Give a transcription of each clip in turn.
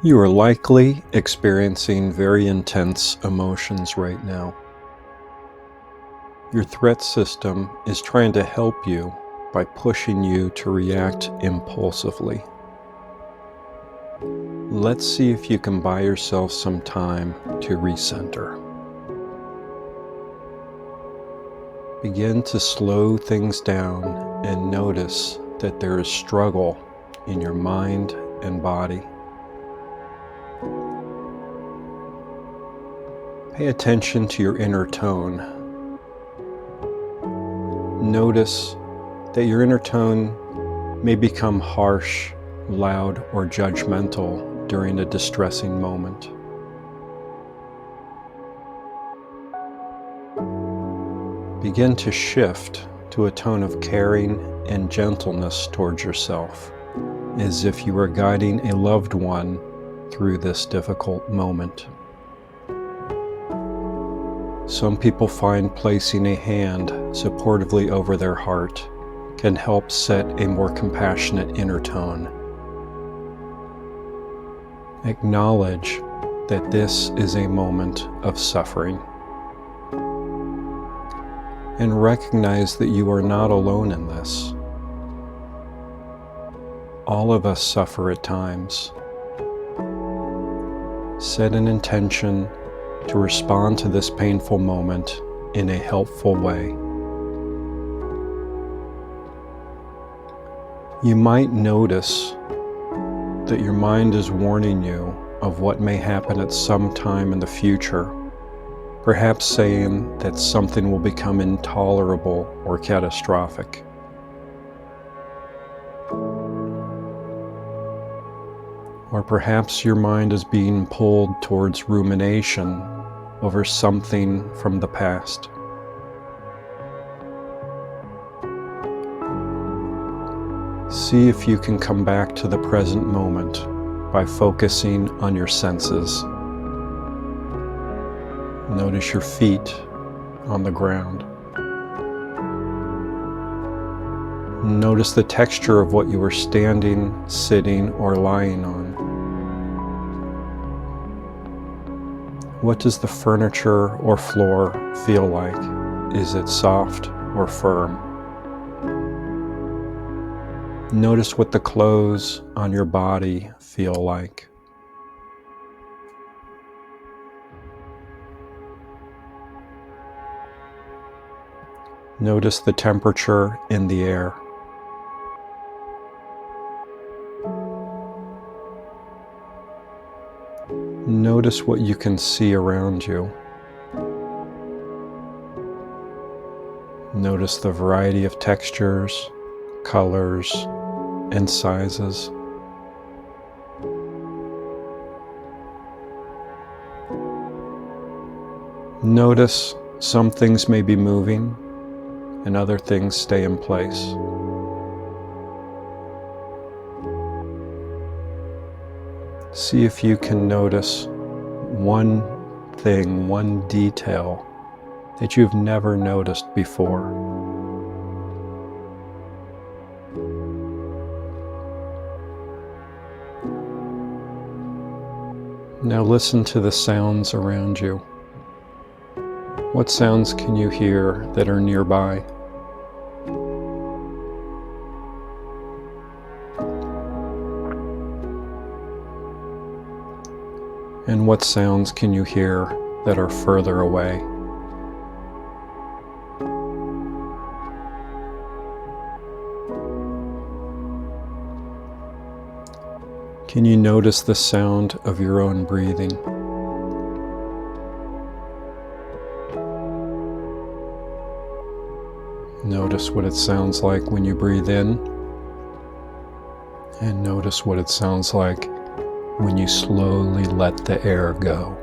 You are likely experiencing very intense emotions right now. Your threat system is trying to help you by pushing you to react impulsively. Let's see if you can buy yourself some time to recenter. Begin to slow things down and notice that there is struggle in your mind and body. Pay attention to your inner tone. Notice that your inner tone may become harsh, loud, or judgmental during a distressing moment. Begin to shift to a tone of caring and gentleness towards yourself, as if you were guiding a loved one through this difficult moment. Some people find placing a hand supportively over their heart can help set a more compassionate inner tone. Acknowledge that this is a moment of suffering, and recognize that you are not alone in this. All of us suffer at times. Set an intention to respond to this painful moment in a helpful way. You might notice that your mind is warning you of what may happen at some time in the future, perhaps saying that something will become intolerable or catastrophic. Or perhaps your mind is being pulled towards rumination over something from the past. See if you can come back to the present moment by focusing on your senses. Notice your feet on the ground. Notice the texture of what you are standing, sitting, or lying on. What does the furniture or floor feel like? Is it soft or firm? Notice what the clothes on your body feel like. Notice the temperature in the air. Notice what you can see around you. Notice the variety of textures, colors, and sizes. Notice some things may be moving and other things stay in place. See if you can notice one thing, one detail that you've never noticed before. Now listen to the sounds around you. What sounds can you hear that are nearby? And what sounds can you hear that are further away? Can you notice the sound of your own breathing? Notice what it sounds like when you breathe in, and notice what it sounds like when you slowly let the air go.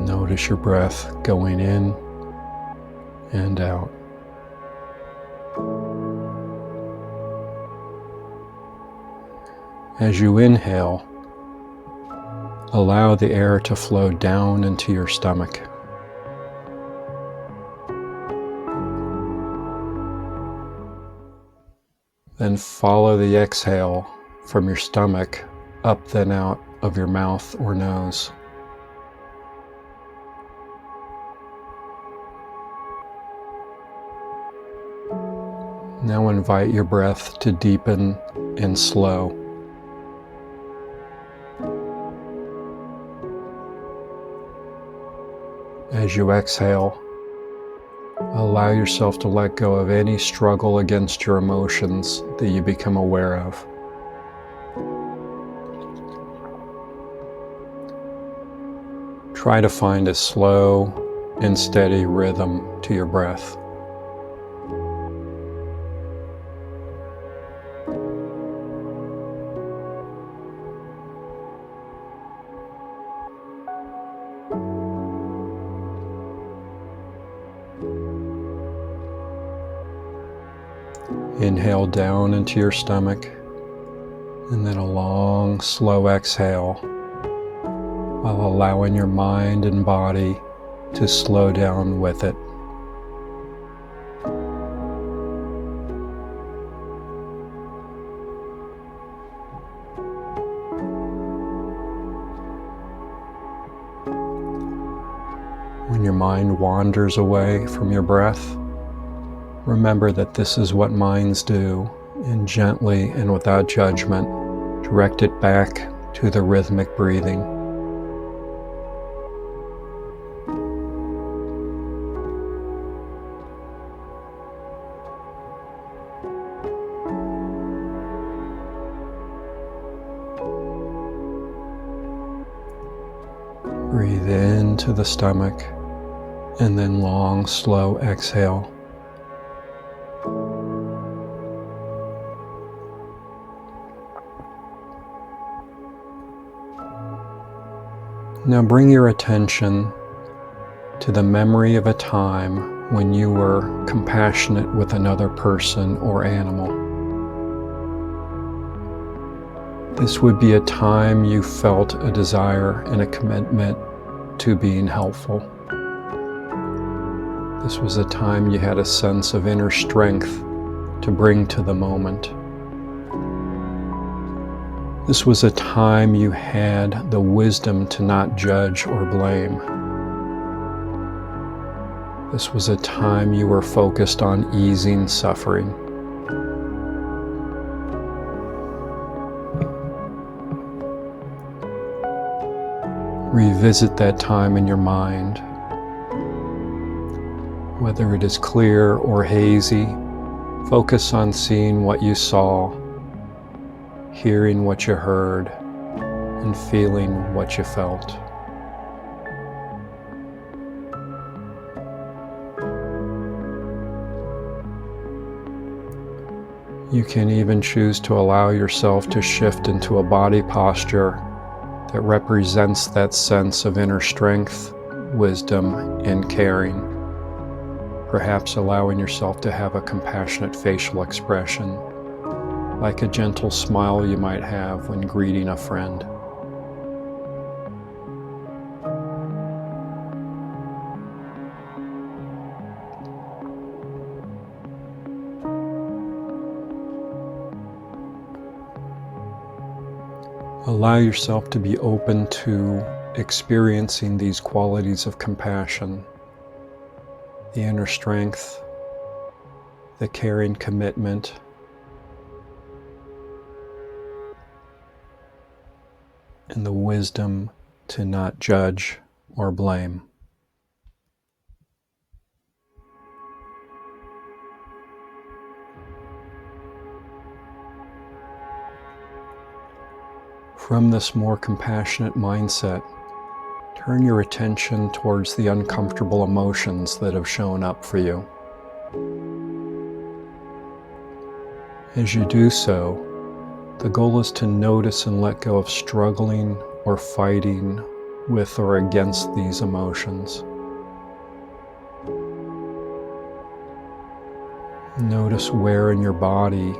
Notice your breath going in and out. As you inhale, allow the air to flow down into your stomach. Then follow the exhale from your stomach up then out of your mouth or nose. Now invite your breath to deepen and slow. As you exhale, allow yourself to let go of any struggle against your emotions that you become aware of. Try to find a slow and steady rhythm to your breath. Inhale down into your stomach, and then a long, slow exhale, while allowing your mind and body to slow down with it. When your mind wanders away from your breath, remember that this is what minds do, and gently and without judgment, direct it back to the rhythmic breathing. Breathe into the stomach, and then long, slow exhale. Now bring your attention to the memory of a time when you were compassionate with another person or animal. This would be a time you felt a desire and a commitment to being helpful. This was a time you had a sense of inner strength to bring to the moment. This was a time you had the wisdom to not judge or blame. This was a time you were focused on easing suffering. Revisit that time in your mind. Whether it is clear or hazy, focus on seeing what you saw, hearing what you heard, and feeling what you felt. You can even choose to allow yourself to shift into a body posture that represents that sense of inner strength, wisdom, and caring. Perhaps allowing yourself to have a compassionate facial expression, like a gentle smile you might have when greeting a friend. Allow yourself to be open to experiencing these qualities of compassion, the inner strength, the caring commitment, and the wisdom to not judge or blame. From this more compassionate mindset, turn your attention towards the uncomfortable emotions that have shown up for you. As you do so, the goal is to notice and let go of struggling or fighting with or against these emotions. Notice where in your body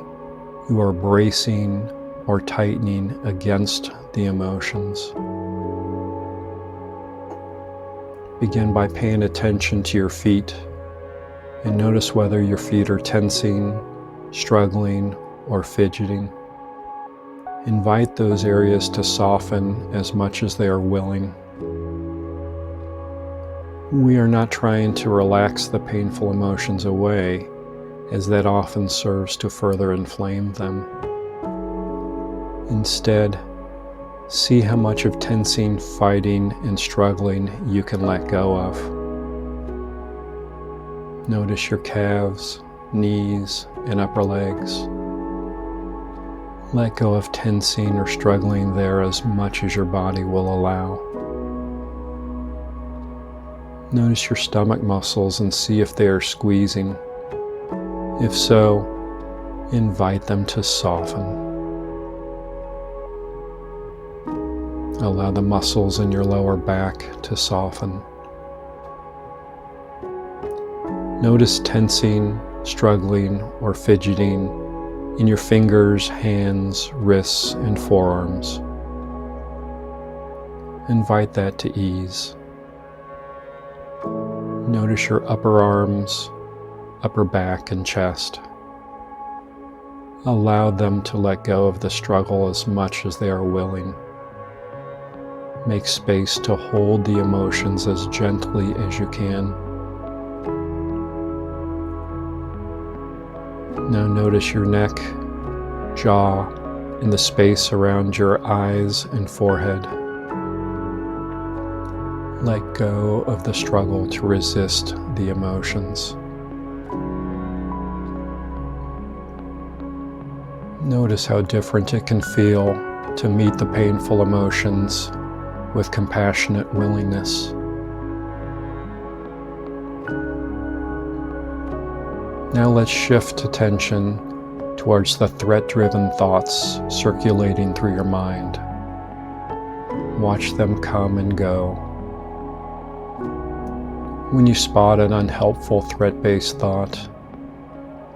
you are bracing or tightening against the emotions. Begin by paying attention to your feet and notice whether your feet are tensing, struggling, or fidgeting. Invite those areas to soften as much as they are willing. We are not trying to relax the painful emotions away, as that often serves to further inflame them. Instead, see how much of tensing, fighting, and struggling you can let go of. Notice your calves, knees, and upper legs. Let go of tensing or struggling there as much as your body will allow. Notice your stomach muscles and see if they are squeezing. If so, invite them to soften. Allow the muscles in your lower back to soften. Notice tensing, struggling, or fidgeting in your fingers, hands, wrists, and forearms. Invite that to ease. Notice your upper arms, upper back, and chest. Allow them to let go of the struggle as much as they are willing. Make space to hold the emotions as gently as you can. Now notice your neck, jaw, and the space around your eyes and forehead. Let go of the struggle to resist the emotions. Notice how different it can feel to meet the painful emotions with compassionate willingness. Now let's shift attention towards the threat-driven thoughts circulating through your mind. Watch them come and go. When you spot an unhelpful threat-based thought,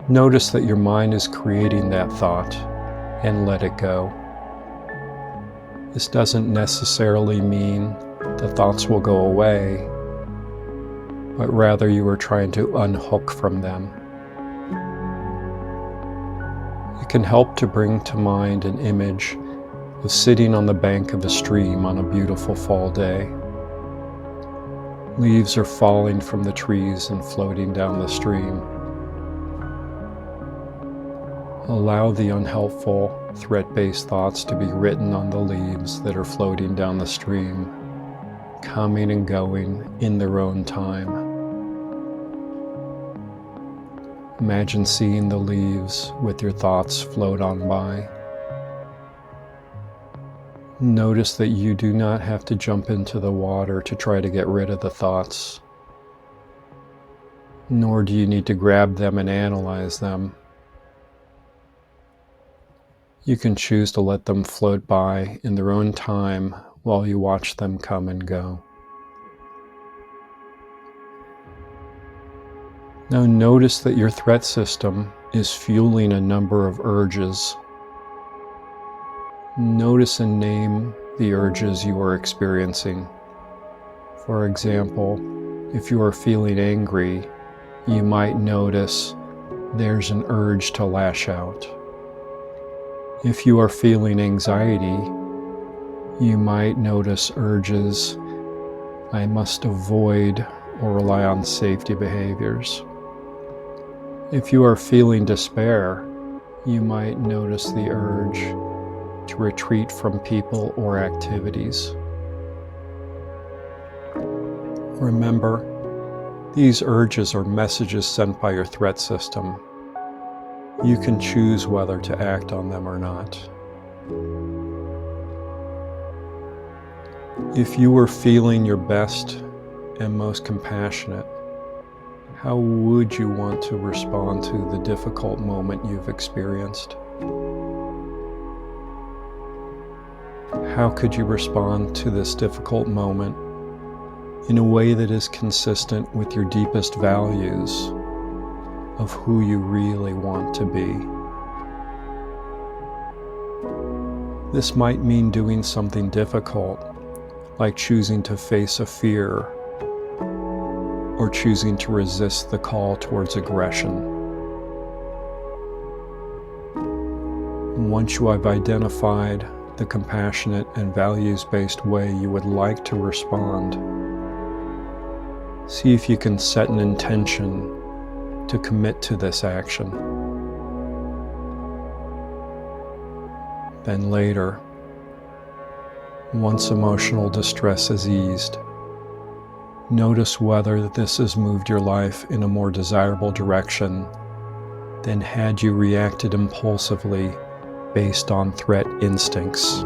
notice that your mind is creating that thought and let it go. This doesn't necessarily mean the thoughts will go away, but rather you are trying to unhook from them. It can help to bring to mind an image of sitting on the bank of a stream on a beautiful fall day. Leaves are falling from the trees and floating down the stream. Allow the unhelpful, threat-based thoughts to be written on the leaves that are floating down the stream, coming and going in their own time. Imagine seeing the leaves with your thoughts float on by. Notice that you do not have to jump into the water to try to get rid of the thoughts, nor do you need to grab them and analyze them. You can choose to let them float by in their own time while you watch them come and go. Now notice that your threat system is fueling a number of urges. Notice and name the urges you are experiencing. For example, if you are feeling angry, you might notice there's an urge to lash out. If you are feeling anxiety, you might notice urges, I must avoid or rely on safety behaviors. If you are feeling despair, you might notice the urge to retreat from people or activities. Remember, these urges are messages sent by your threat system. You can choose whether to act on them or not. If you were feeling your best and most compassionate, how would you want to respond to the difficult moment you've experienced? How could you respond to this difficult moment in a way that is consistent with your deepest values of who you really want to be? This might mean doing something difficult, like choosing to face a fear or choosing to resist the call towards aggression. Once you have identified the compassionate and values-based way you would like to respond, see if you can set an intention to commit to this action. Then later, once emotional distress is eased, notice whether this has moved your life in a more desirable direction than had you reacted impulsively based on threat instincts.